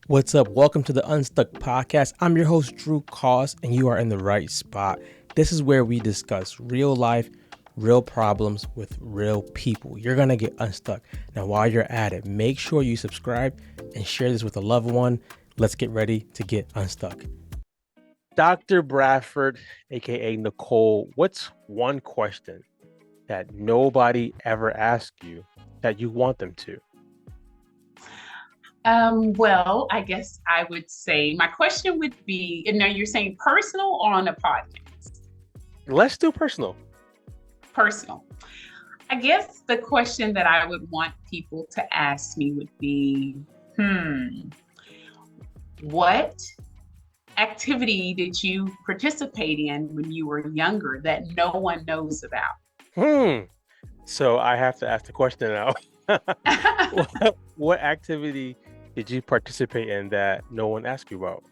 What's up? Welcome to the Unstuck Podcast. I'm your host, Drew Koss, and you are in the right spot. This is where we discuss real life, real problems with real people. You're going to get unstuck. Now, while you're at it, make sure you subscribe and share this with a loved one. Let's get ready to get unstuck. Dr. Bradford, aka Nicole, what's one question that nobody ever asks you that you want them to? Well, I guess I would say my question would be, and now you're saying personal or on a podcast? Let's do personal. Personal. I guess the question that I would want people to ask me would be, what activity did you participate in when you were younger that no one knows about? So I have to ask the question now. What activity did you participate in that no one asked you about?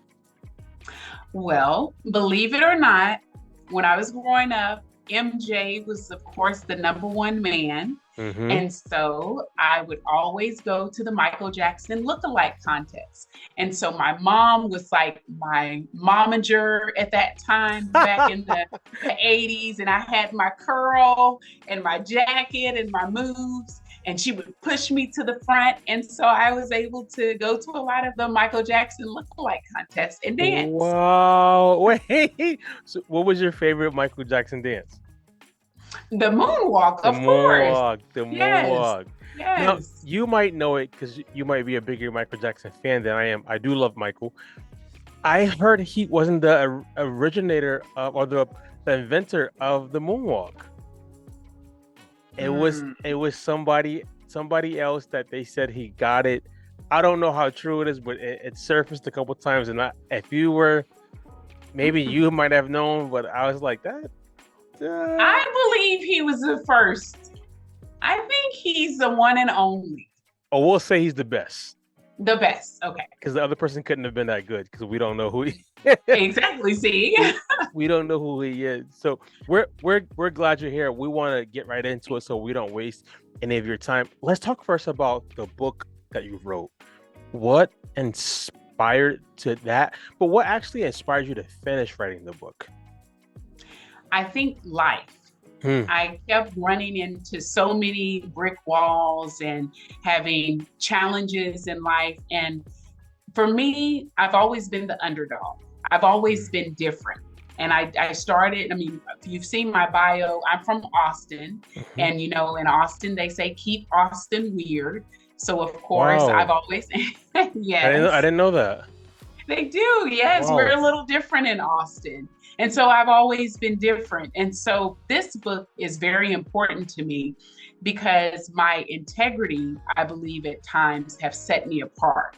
Well, believe it or not, when I was growing up, MJ was, of course, the number one man. Mm-hmm. And so I would always go to the Michael Jackson lookalike contest. And so my mom was like my momager at that time back in the 80s. And I had my curl and my jacket and my moves. And she would push me to the front. And so I was able to go to a lot of the Michael Jackson lookalike contests and dance. Wow. Wait. So what was your favorite Michael Jackson dance? The moonwalk, of course. The moonwalk. Yes. Now, you might know it because you might be a bigger Michael Jackson fan than I am. I do love Michael. I heard he wasn't the originator of, or the inventor of the moonwalk. It was somebody else that they said he got it. I don't know how true it is, but it surfaced a couple times. And if you were, maybe you might have known, but I was like that. I believe he was the first. I think he's the one and only. Oh, we'll say he's the best. The best, okay. Because the other person couldn't have been that good because we don't know who he Exactly, see? We don't know who he is. So we're glad you're here. We want to get right into it so we don't waste any of your time. Let's talk first about the book that you wrote. What inspired to that? But what actually inspired you to finish writing the book? I think life. I kept running into so many brick walls and having challenges in life. And for me, I've always been the underdog. I've always been different. And I started, if you've seen my bio, I'm from Austin. And, in Austin, they say, keep Austin weird. So, of course, wow. I've always, yes. I didn't know that. They do, yes. Wow. We're a little different in Austin. And so I've always been different. And so this book is very important to me because my integrity, I believe at times, have set me apart.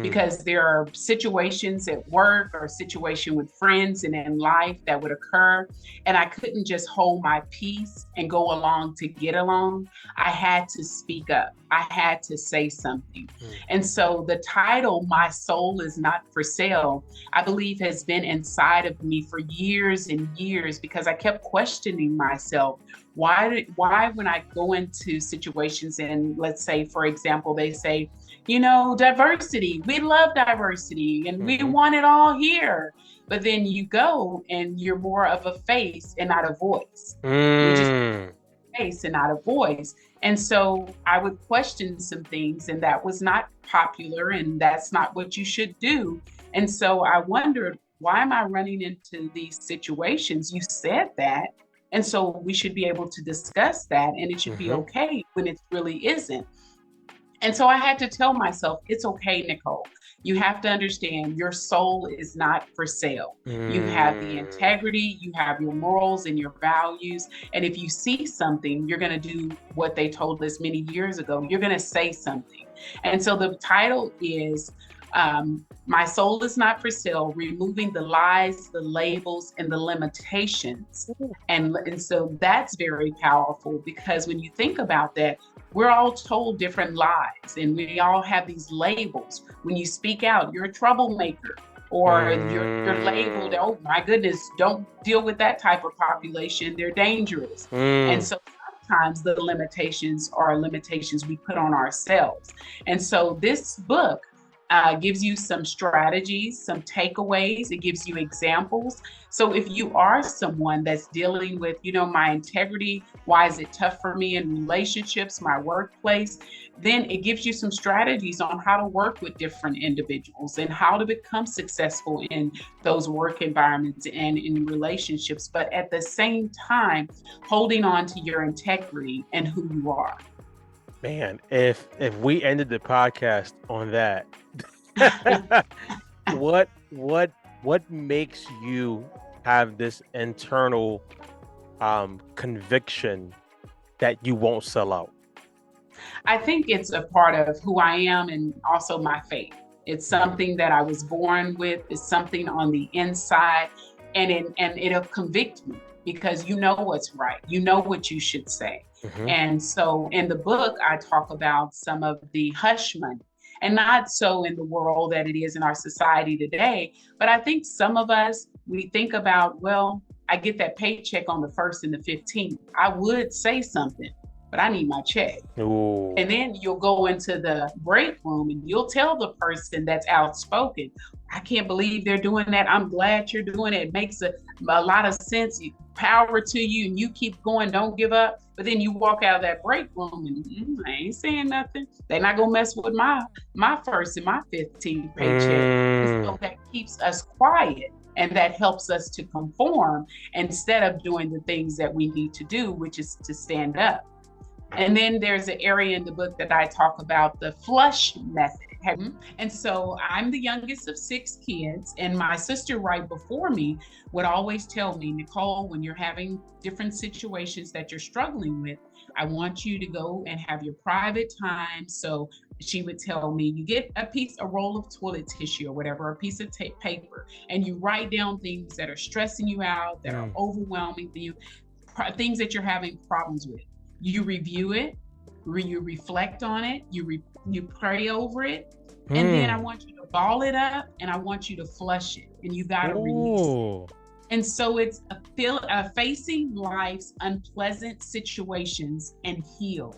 Because there are situations at work or situation with friends and in life that would occur. And I couldn't just hold my peace and go along to get along. I had to speak up. I had to say something. And so the title, My Soul Is Not for Sale, I believe has been inside of me for years and years because I kept questioning myself. Why when I go into situations and let's say, for example, they say, diversity, we love diversity and we want it all here. But then you go and you're more of a face and not a voice. You're just a face and not a voice. And so I would question some things and that was not popular and that's not what you should do. And so I wondered, why am I running into these situations? You said that. And so we should be able to discuss that and it should be okay when it really isn't. And so I had to tell myself, it's okay, Nicole. You have to understand your soul is not for sale. You have the integrity, you have your morals and your values. And if you see something, you're going to do what they told us many years ago. You're going to say something. And so the title is My Soul Is Not for Sale, Removing the Lies, the Labels, and the Limitations. And so that's very powerful because when you think about that, we're all told different lies and we all have these labels. When you speak out, you're a troublemaker or you're labeled, oh my goodness, don't deal with that type of population. They're dangerous. And so sometimes the limitations are limitations we put on ourselves. And so this book, gives you some strategies, some takeaways. It gives you examples. So if you are someone that's dealing with, my integrity, why is it tough for me in relationships, my workplace, then it gives you some strategies on how to work with different individuals and how to become successful in those work environments and in relationships, but at the same time, holding on to your integrity and who you are. Man, if we ended the podcast on that, what makes you have this internal conviction that you won't sell out? I think it's a part of who I am and also my faith. It's something that I was born with. It's something on the inside, and it'll convict me because you know what's right. You know what you should say. Mm-hmm. And so in the book, I talk about some of the hush money, and not so in the world that it is in our society today. But I think some of us, we think about, well, I get that paycheck on the 1st and the 15th. I would say something, but I need my check. Ooh. And then you'll go into the break room and you'll tell the person that's outspoken, I can't believe they're doing that. I'm glad you're doing it. It makes a lot of sense. Power to you, and you keep going. Don't give up. But then you walk out of that break room and I ain't saying nothing. They're not gonna mess with my 1st and my 15th paycheck. And so that keeps us quiet. And that helps us to conform instead of doing the things that we need to do, which is to stand up. And then there's an area in the book that I talk about, the flush method. And so I'm the youngest of 6 kids, and my sister right before me would always tell me, Nicole, when you're having different situations that you're struggling with, I want you to go and have your private time. So she would tell me, you get a roll of toilet tissue or whatever, a piece of paper, and you write down things that are stressing you out, that are overwhelming you, things that you're having problems with. You review it, you reflect on it, you pray over it, and then I want you to ball it up and I want you to flush it, and you got to release it. And so it's facing life's unpleasant situations and heal.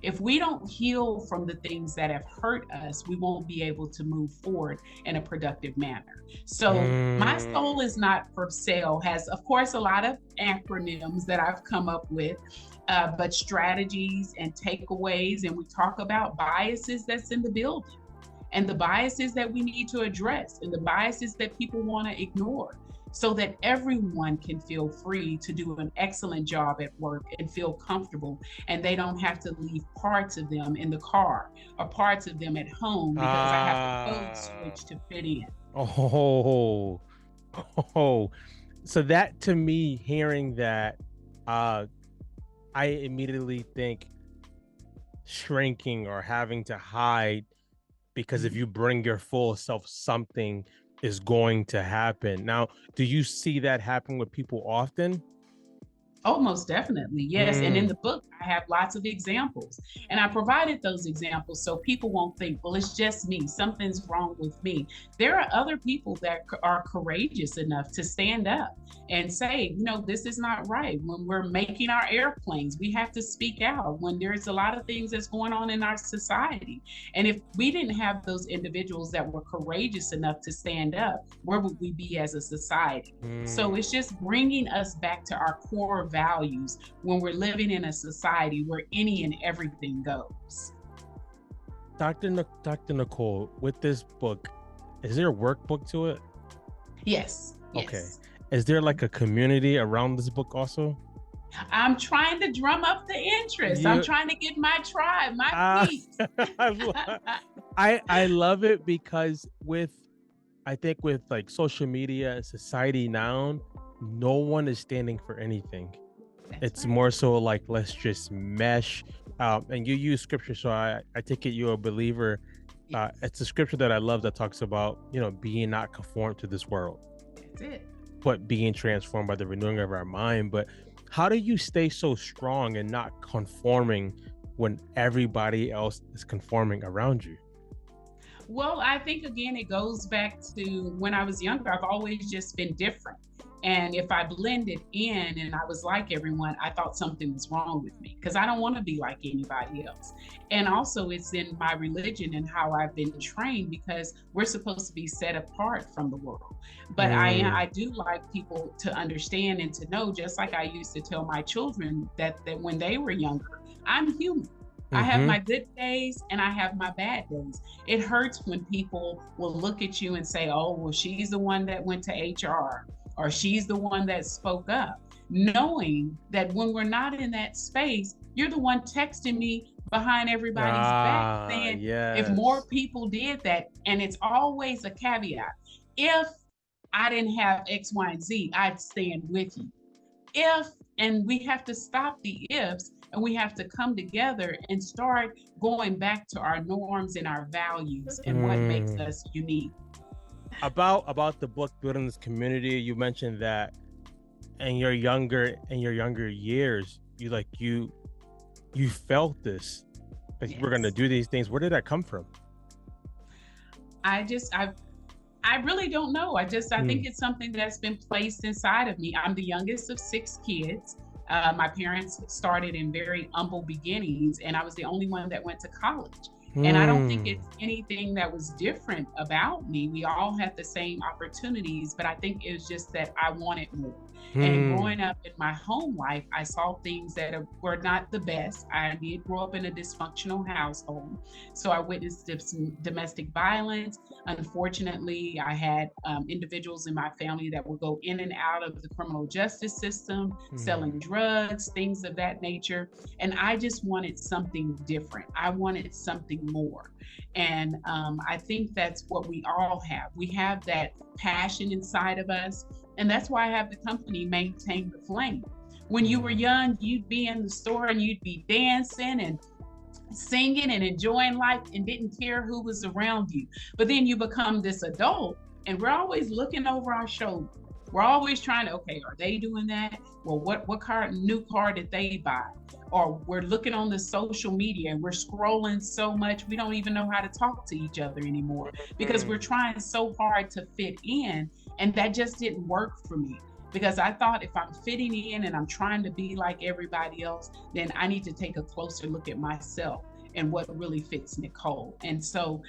If we don't heal from the things that have hurt us, we won't be able to move forward in a productive manner. So my soul is not for sale has, of course, a lot of acronyms that I've come up with, but strategies and takeaways. And we talk about biases that's in the building and the biases that we need to address and the biases that people want to ignore, so that everyone can feel free to do an excellent job at work and feel comfortable, and they don't have to leave parts of them in the car or parts of them at home because I have to code switch to fit in. So that, to me, hearing that, I immediately think shrinking or having to hide, because if you bring your full self, something is going to happen. Now, do you see that happen with people often? Oh, most definitely. Yes. And in the book, I have lots of examples. And I provided those examples so people won't think, well, it's just me. Something's wrong with me. There are other people that are courageous enough to stand up and say, this is not right. When we're making our airplanes, we have to speak out when there's a lot of things that's going on in our society. And if we didn't have those individuals that were courageous enough to stand up, where would we be as a society? So it's just bringing us back to our core values when we're living in a society where any and everything goes. Dr. Nicole, with this book, is there a workbook to it? Yes. Okay. Is there like a community around this book also? I'm trying to drum up the interest. I'm trying to get my tribe, my peeps. I love it because I think with like social media and society now, no one is standing for anything. It's more so like, let's just mesh. And you use scripture, so I take it you're a believer. It's a scripture that I love that talks about, being not conformed to this world. That's it. But being transformed by the renewing of our mind. But how do you stay so strong and not conforming when everybody else is conforming around you? Well, I think, again, it goes back to when I was younger. I've always just been different. And if I blended in and I was like everyone, I thought something was wrong with me because I don't want to be like anybody else. And also, it's in my religion and how I've been trained because we're supposed to be set apart from the world. But I do like people to understand and to know, just like I used to tell my children that when they were younger, I'm human. I have my good days and I have my bad days. It hurts when people will look at you and say, oh, well, she's the one that went to HR or she's the one that spoke up, knowing that when we're not in that space, you're the one texting me behind everybody's back saying, if more people did that, and it's always a caveat. If I didn't have X, Y, and Z, I'd stand with you. If, and we have to stop the ifs and we have to come together and start going back to our norms and our values and what makes us unique. About the book Building This Community, you mentioned that in your younger years, you felt this, like yes. We're going to do these things. Where did that come from? I really don't know. I think it's something that's been placed inside of me. I'm the youngest of 6 kids. My parents started in very humble beginnings, and I was the only one that went to college. And I don't think it's anything that was different about me. We all had the same opportunities, but I think it was just that I wanted more. And growing up in my home life, I saw things that were not the best. I did grow up in a dysfunctional household. So I witnessed some domestic violence. Unfortunately, I had individuals in my family that would go in and out of the criminal justice system, selling drugs, things of that nature. And I just wanted something different. I wanted something more. And I think that's what we all have. We have that passion inside of us. And that's why I have the company Maintain the Flame. When you were young, you'd be in the store and you'd be dancing and singing and enjoying life and didn't care who was around you. But then you become this adult and we're always looking over our shoulder. We're always trying to, okay, are they doing that? Well, what new car did they buy? Or we're looking on the social media and we're scrolling so much, we don't even know how to talk to each other anymore because we're trying so hard to fit in. And that just didn't work for me because I thought if I'm fitting in and I'm trying to be like everybody else, then I need to take a closer look at myself and what really fits Nicole. And so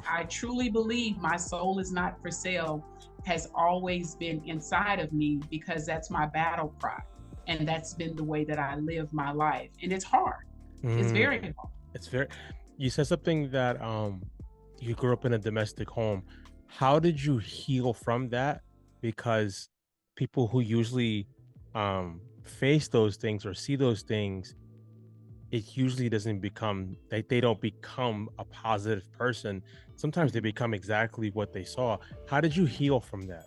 I truly believe my soul is not for sale has always been inside of me because that's my battle cry. And that's been the way that I live my life. And it's hard. It's very hard. You said something that you grew up in a domestic home. How did you heal from that? Because people who usually face those things or see those things, it usually doesn't become, they don't become a positive person. Sometimes they become exactly what they saw. How did you heal from that?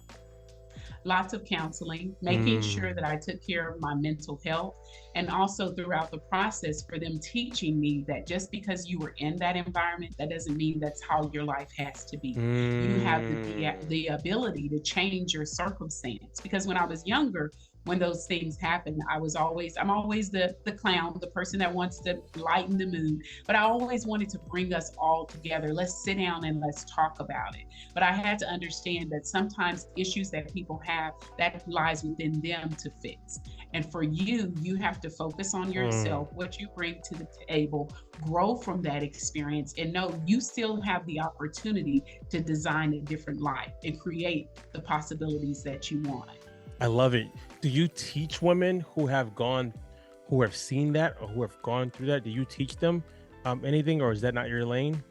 Lots of counseling, making sure that I took care of my mental health, and also throughout the process for them teaching me that just because you were in that environment, that doesn't mean that's how your life has to be. You have the ability to change your circumstance. Because when I was younger, when those things happen, I'm always the clown, the person that wants to lighten the mood. But I always wanted to bring us all together. Let's sit down and let's talk about it. But I had to understand that sometimes issues that people have, that lies within them to fix. And for you, you have to focus on yourself, what you bring to the table, grow from that experience, and know you still have the opportunity to design a different life and create the possibilities that you want. I love it. Do you teach women who have seen that or who have gone through that? Do you teach them anything, or is that not your lane?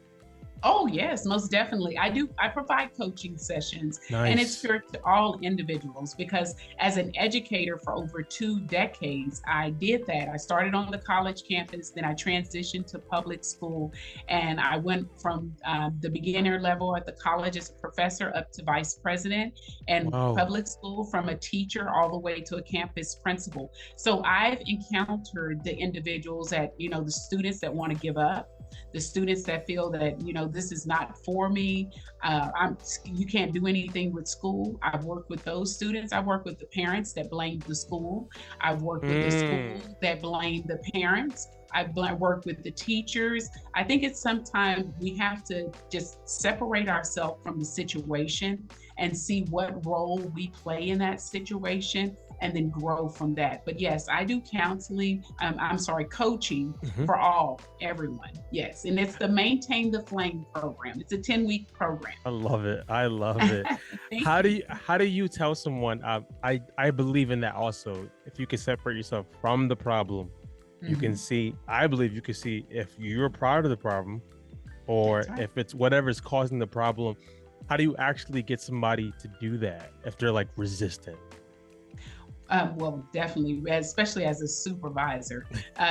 Oh, yes, most definitely. I do. I provide coaching sessions. Nice. And it's for all individuals because as an educator for over 2 decades, I did that. I started on the college campus, then I transitioned to public school, and I went from the beginner level at the college as a professor up to vice president, and public school from a teacher all the way to a campus principal. So I've encountered the individuals the students that want to give up. the students that feel that, this is not for me. You can't do anything with school. I've worked with those students. I work with the parents that blame the school. I've worked with the school that blame the parents. I've worked with the teachers. I think it's sometimes we have to just separate ourselves from the situation and see what role we play in that situation and then grow from that. But yes, I do counseling, coaching for everyone. Yes. And it's the Maintain the Flame program. It's a 10-week program. I love it. How do you tell someone, I believe in that also, if you can separate yourself from the problem, you can see, I believe you can see if you're part of the problem or if it's whatever's causing the problem. How do you actually get somebody to do that if they're like resistant? Well, definitely, especially as a supervisor,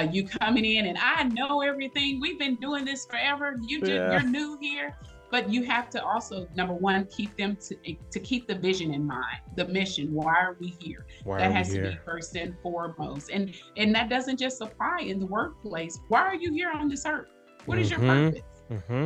you coming in and I know everything. We've been doing this forever. You're new here, but you have to also, number one, keep them to keep the vision in mind, the mission. Why are we here? That has to be first and foremost, and that doesn't just apply in the workplace. Why are you here on this earth? What is your purpose?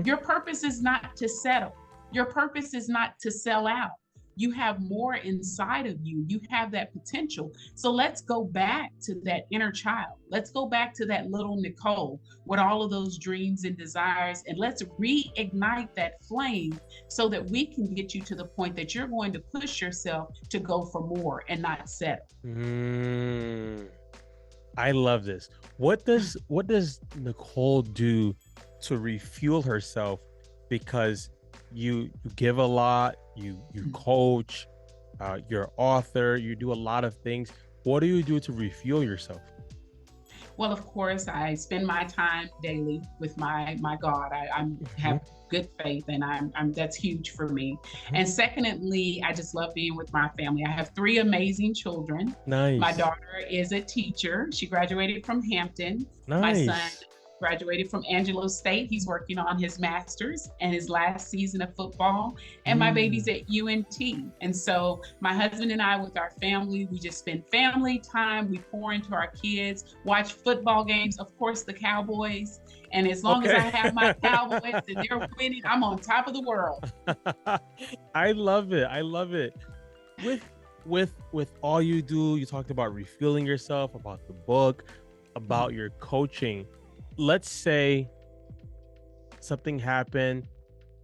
Your purpose is not to settle. Your purpose is not to sell out. You have more inside of you. You have that potential. So let's go back to that inner child. Let's go back to that little Nicole with all of those dreams and desires, and let's reignite that flame so that we can get you to the point that you're going to push yourself to go for more and not settle. I love this. What does Nicole do to refuel herself? Because you give a lot, you coach, you're author, you do a lot of things. What do you do to refuel yourself? Well, of course, I spend my time daily with my God. I have good faith, and I'm that's huge for me. And secondly, I just love being with my family. I have 3 amazing children. Nice. My daughter is a teacher. She graduated from Hampton. Nice. My son graduated from Angelo State. He's working on his master's and his last season of football. And my baby's at UNT. And so my husband and I, with our family, we just spend family time. We pour into our kids, watch football games, of course, the Cowboys. And as long as I have my Cowboys and they're winning, I'm on top of the world. I love it. I love it. With all you do, you talked about refueling yourself, about the book, about your coaching. Let's say something happened,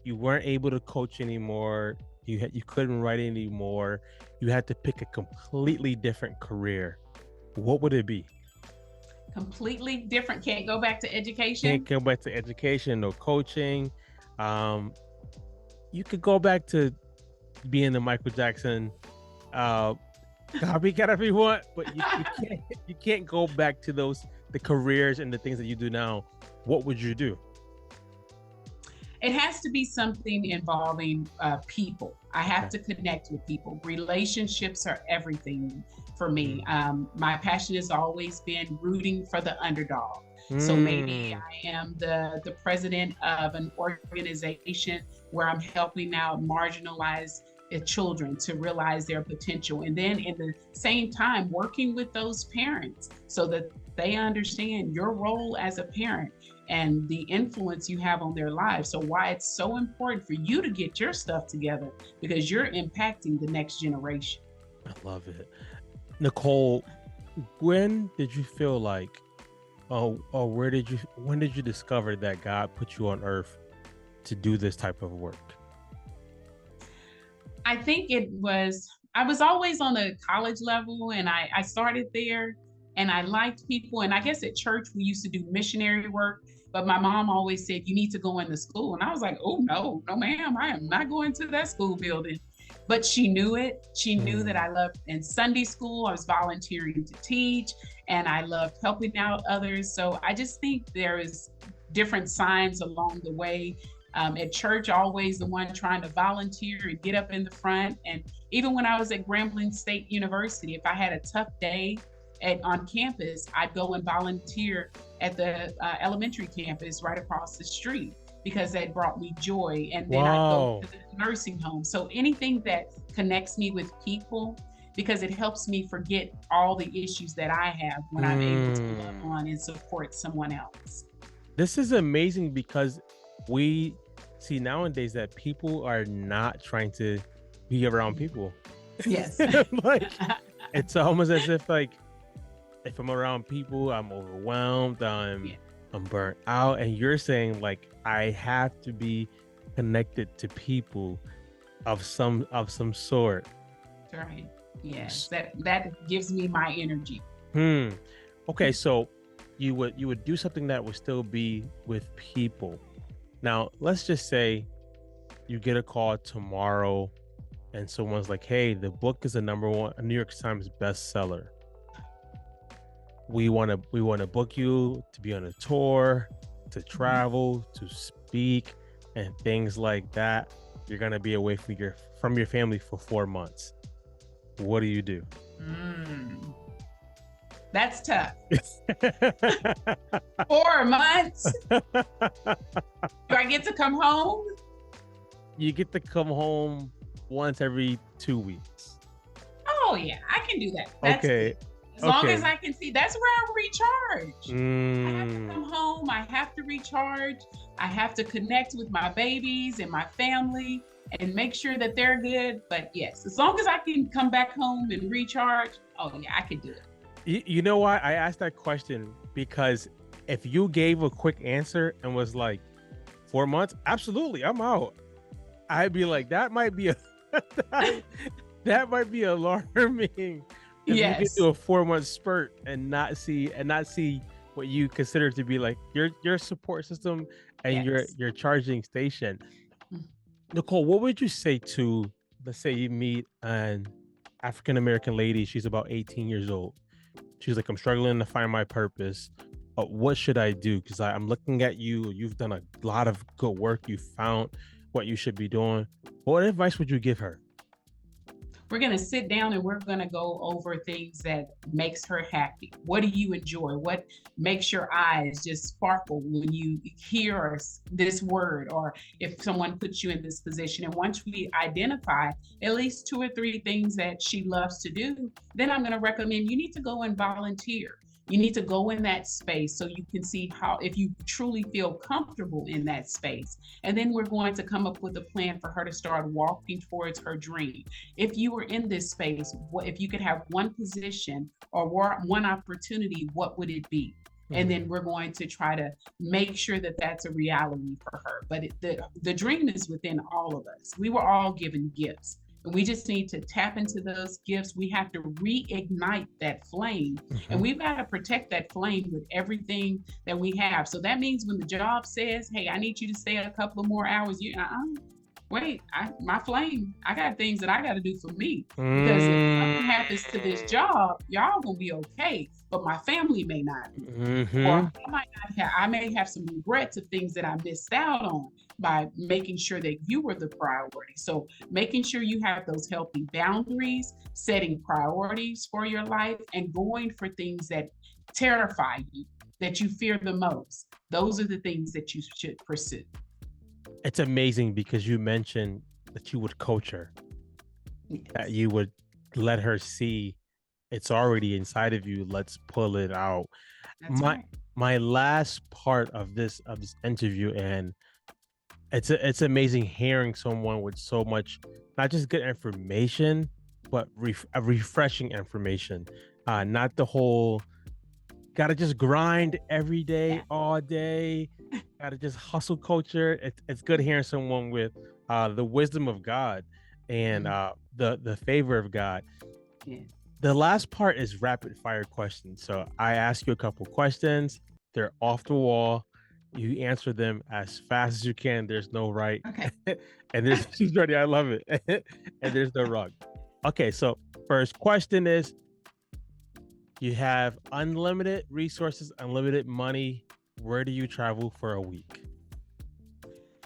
you weren't able to coach anymore, you couldn't write anymore, you had to pick a completely different career. What would it be? Completely different. Can't go back to education? Can't go back to education, no coaching. You could go back to being the Michael Jackson copycat if you want, but you can't go back to the careers and the things that you do now. What would you do? It has to be something involving people. I have to connect with people. Relationships are everything for me. My passion has always been rooting for the underdog. So maybe I am the president of an organization where I'm helping out marginalized children to realize their potential. And then in the same time, working with those parents so that they understand your role as a parent and the influence you have on their lives. So why it's so important for you to get your stuff together, because you're impacting the next generation. I love it. Nicole, when did you feel like, when did you discover that God put you on earth to do this type of work? I think I was always on the college level, and I started there, and I liked people. And I guess at church, we used to do missionary work, but my mom always said, you need to go into school. And I was like, oh, no, ma'am, I am not going to that school building. But she knew it. She knew that I loved in Sunday school. I was volunteering to teach, and I loved helping out others. So I just think there is different signs along the way. At church, always the one trying to volunteer and get up in the front. And even when I was at Grambling State University, if I had a tough day on campus, I'd go and volunteer at the elementary campus right across the street, because that brought me joy. And then I'd go to the nursing home. So anything that connects me with people, because it helps me forget all the issues that I have when I'm able to love on and support someone else. This is amazing because we see nowadays that people are not trying to be around people. Yes. Like, it's almost as if like if I'm around people, I'm overwhelmed, I'm burnt out, and you're saying like I have to be connected to people of some sort. Right. Yes. That gives me my energy. Okay, so you would do something that would still be with people. Now, let's just say you get a call tomorrow and someone's like, "Hey, the book is a New York Times bestseller. We want to book you to be on a tour, to travel, to speak, and things like that. You're gonna be away from your family for 4 months. What do you do?" That's tough. 4 months. Do I get to come home? You get to come home once every 2 weeks. Oh yeah, I can do that. That's okay. Good. As long as I can see, that's where I recharge. I have to come home. I have to recharge. I have to connect with my babies and my family and make sure that they're good. But yes, as long as I can come back home and recharge, oh yeah, I can do it. You know why I asked that question? Because if you gave a quick answer and was like 4 months, absolutely, I'm out. I'd be like, that might be that might be alarming. If you get to a 4-month spurt and not see what you consider to be like your support system and your charging station. Nicole, what would you say to, let's say you meet an African American lady, she's about 18 years old. She's like, I'm struggling to find my purpose. What should I do? Because I'm looking at you. You've done a lot of good work. You found what you should be doing. What advice would you give her? We're going to sit down and we're going to go over things that makes her happy. What do you enjoy? What makes your eyes just sparkle when you hear this word, or if someone puts you in this position? And once we identify at least 2 or 3 things that she loves to do, then I'm going to recommend you need to go and volunteer. You need to go in that space so you can see if you truly feel comfortable in that space. And then we're going to come up with a plan for her to start walking towards her dream. If you were in this space, if you could have one position or one opportunity, what would it be? And then we're going to try to make sure that that's a reality for her. But the dream is within all of us. We were all given gifts. And we just need to tap into those gifts. We have to reignite that flame. And we've got to protect that flame with everything that we have. So that means when the job says, hey, I need you to stay a couple of more hours, wait, my flame, I got things that I got to do for me. Because if something happens to this job, y'all gonna be okay, but my family may not be. Or I may have some regrets of things that I missed out on by making sure that you were the priority. So making sure you have those healthy boundaries, setting priorities for your life, and going for things that terrify you, that you fear the most. Those are the things that you should pursue. It's amazing because you mentioned that you would coach her, that you would let her see it's already inside of you. Let's pull it out. My last part of this interview, and it's amazing hearing someone with so much, not just good information, but refreshing information. Not the whole gotta just grind every day, all day. Gotta just hustle culture. It's good hearing someone with the wisdom of God and the favor of God. Yeah. The last part is rapid fire questions. So I ask you a couple questions. They're off the wall. You answer them as fast as you can. There's no right. Okay. And she's ready. I love it. And there's no wrong. Okay, so first question is, you have unlimited resources, unlimited money. Where do you travel for a week?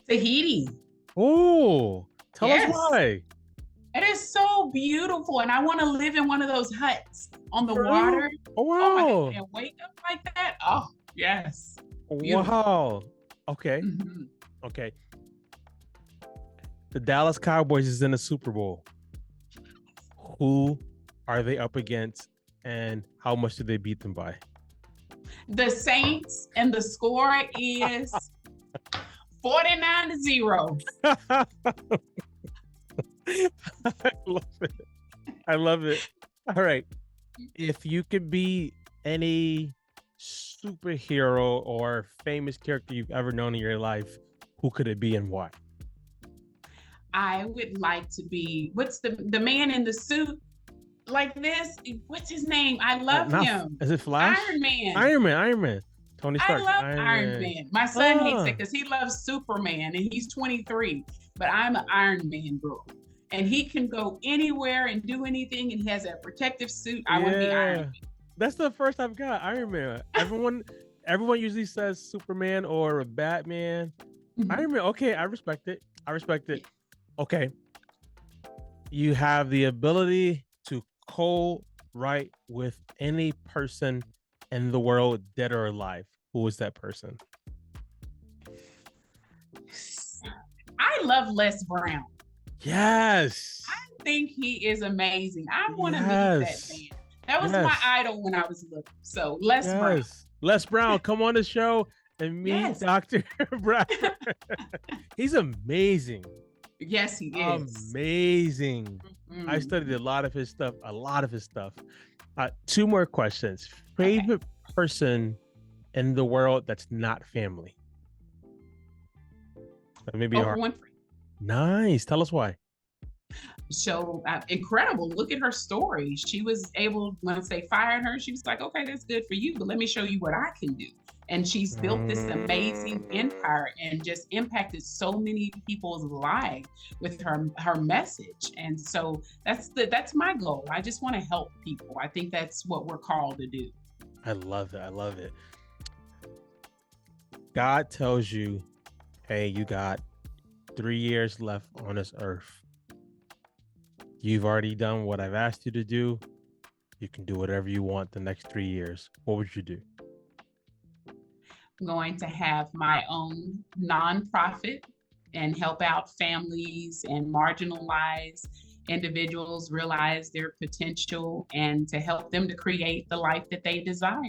Tahiti. Oh, tell us why. It is so beautiful, and I want to live in one of those huts on the water. Oh, wow. Oh my God, and wake up like that. Oh, yes. Beautiful. Wow. Okay. Okay. The Dallas Cowboys is in the Super Bowl. Who are they up against, and how much do they beat them by? The Saints, and the score is 49-0. I love it. I love it. All right. If you could be any superhero or famous character you've ever known in your life, who could it be and why? I would like to be, what's the man in the suit like this? What's his name? I love him. Is it Flash? Iron Man. Iron Man. Tony I Stark. love Iron Man. My son hates it because he loves Superman and he's 23, but I'm an Iron Man girl. And he can go anywhere and do anything, and he has a protective suit. I want to be Iron Man. That's the first I've got, Iron Man. Everyone usually says Superman or Batman. Mm-hmm. Iron Man, okay, I respect it. Okay. You have the ability to co-write with any person in the world, dead or alive. Who is that person? I love Les Brown. Yes. I think he is amazing. I want to meet that man. That was my idol when I was little. So Les Brown. Les Brown, come on the show and meet Dr. Bradford. He's amazing. Yes, he is. Amazing. Mm-hmm. I studied a lot of his stuff. 2 more questions. Favorite person in the world that's not family? Maybe Winfrey. Nice. Tell us why. So incredible. Look at her story. She was able, once they fired her, she was like, okay, that's good for you, but let me show you what I can do. And she's built this amazing empire and just impacted so many people's lives with her message. And so that's my goal. I just want to help people. I think that's what we're called to do. I love it. God tells you, hey, you got 3 years left on this earth. You've already done what I've asked you to do. You can do whatever you want the next 3 years. What would you do? I'm going to have my own nonprofit and help out families and marginalized individuals realize their potential and to help them to create the life that they desire.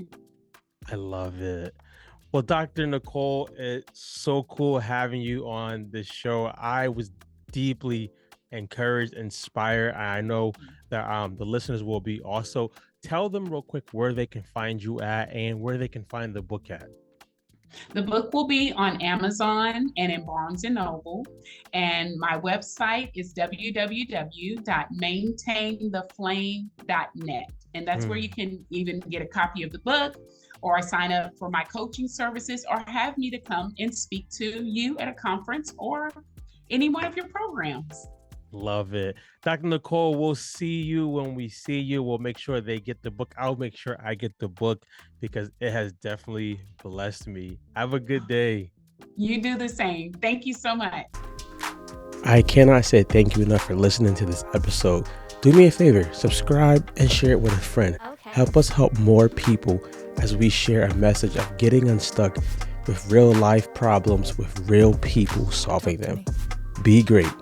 I love it. Well, Dr. Nicole, it's so cool having you on this show. I was deeply encouraged, inspired. I know that the listeners will be also. Tell them real quick where they can find you at and where they can find the book at. The book will be on Amazon and in Barnes & Noble. And my website is www.maintaintheflame.net. And that's where you can even get a copy of the book or sign up for my coaching services or have me to come and speak to you at a conference or any one of your programs. Love it. Dr. Nicole, we'll see you when we see you. We'll make sure they get the book. I'll make sure I get the book because it has definitely blessed me. Have a good day. You do the same. Thank you so much. I cannot say thank you enough for listening to this episode. Do me a favor, subscribe and share it with a friend. Okay. Help us help more people as we share a message of getting unstuck with real life problems with real people solving them. Be great.